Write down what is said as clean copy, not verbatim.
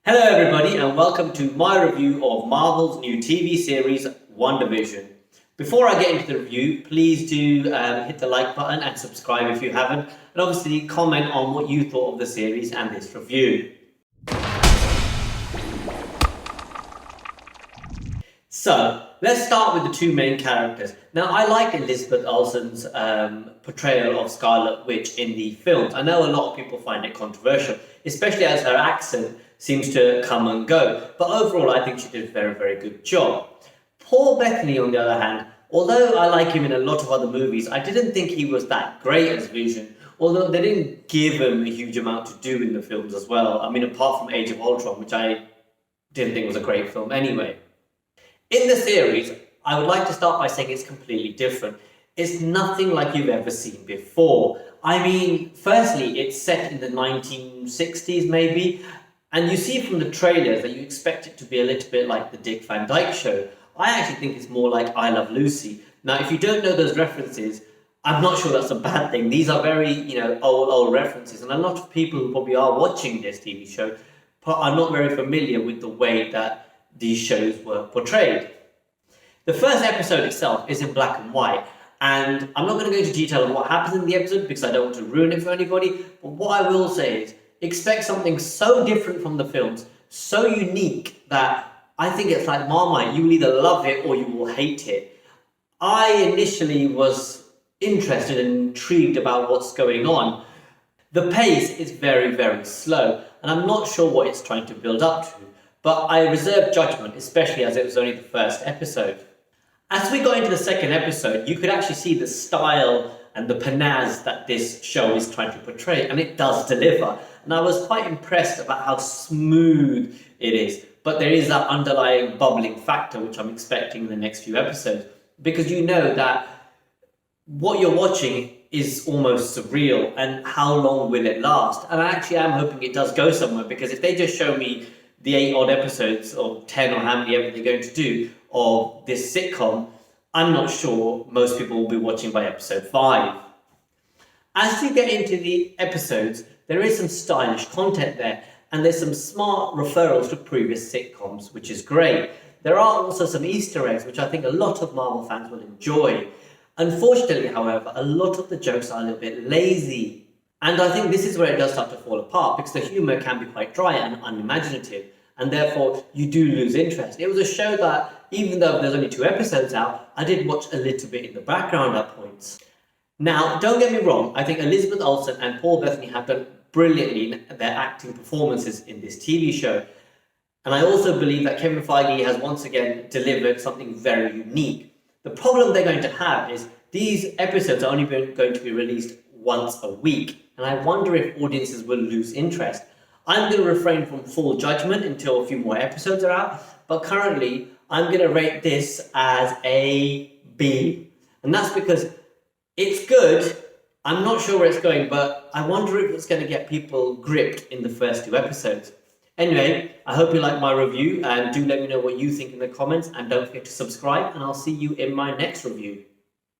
Hello everybody and welcome to my review of Marvel's new TV series Wandavision. Before I get into the review, please do hit the like button and subscribe if you haven't, and obviously comment on what you thought of the series and this review. So, let's start with the two main characters. Now, I like Elizabeth Olsen's portrayal of Scarlet Witch in the films. I know a lot of people find it controversial, especially as her accent seems to come and go. But overall, I think she did a very, very good job. Paul Bettany, on the other hand, although I like him in a lot of other movies, I didn't think he was that great as Vision, although they didn't give him a huge amount to do in the films as well. I mean, apart from Age of Ultron, which I didn't think was a great film anyway. In the series, I would like to start by saying it's completely different. It's nothing like you've ever seen before. I mean, firstly, it's set in the 1960s maybe, and you see from the trailers that you expect it to be a little bit like the Dick Van Dyke Show. I actually think it's more like I Love Lucy. Now, if you don't know those references, I'm not sure that's a bad thing. These are very, old references, and a lot of people who probably are watching this TV show are not very familiar with the way that these shows were portrayed. The first episode itself is in black and white, and I'm not going to go into detail on what happens in the episode because I don't want to ruin it for anybody, but what I will say is expect something so different from the films, so unique that I think it's like Marmite. You will either love it or you will hate it. I initially was interested and intrigued about what's going on. The pace is very, very slow, and I'm not sure what it's trying to build up to. But I reserve judgment, especially as it was only the first episode. As we got into the second episode, you could actually see the style and the panache that this show is trying to portray, and it does deliver. And I was quite impressed about how smooth it is. But there is that underlying bubbling factor, which I'm expecting in the next few episodes, because you know that what you're watching is almost surreal, and how long will it last? And I actually am hoping it does go somewhere, because if they just show me the 8 odd episodes, or 10, or how many ever they're going to do, of this sitcom, I'm not sure most people will be watching by episode 5. As you get into the episodes, there is some stylish content there, and there's some smart referrals to previous sitcoms, which is great. There are also some Easter eggs, which I think a lot of Marvel fans will enjoy. Unfortunately, however, a lot of the jokes are a little bit lazy. And I think this is where it does start to fall apart, because the humour can be quite dry and unimaginative, and therefore you do lose interest. It was a show that, even though there's only 2 episodes out, I did watch a little bit in the background at points. Now, don't get me wrong, I think Elizabeth Olsen and Paul Bettany have done brilliantly in their acting performances in this TV show. And I also believe that Kevin Feige has once again delivered something very unique. The problem they're going to have is these episodes are only going to be released once a week, and I wonder if audiences will lose interest. I'm going to refrain from full judgment until a few more episodes are out, but currently I'm going to rate this as a B. And that's because it's good. I'm not sure where it's going, but I wonder if it's going to get people gripped in the first 2 episodes. Anyway, I hope you like my review, and do let me know what you think in the comments, and don't forget to subscribe, and I'll see you in my next review.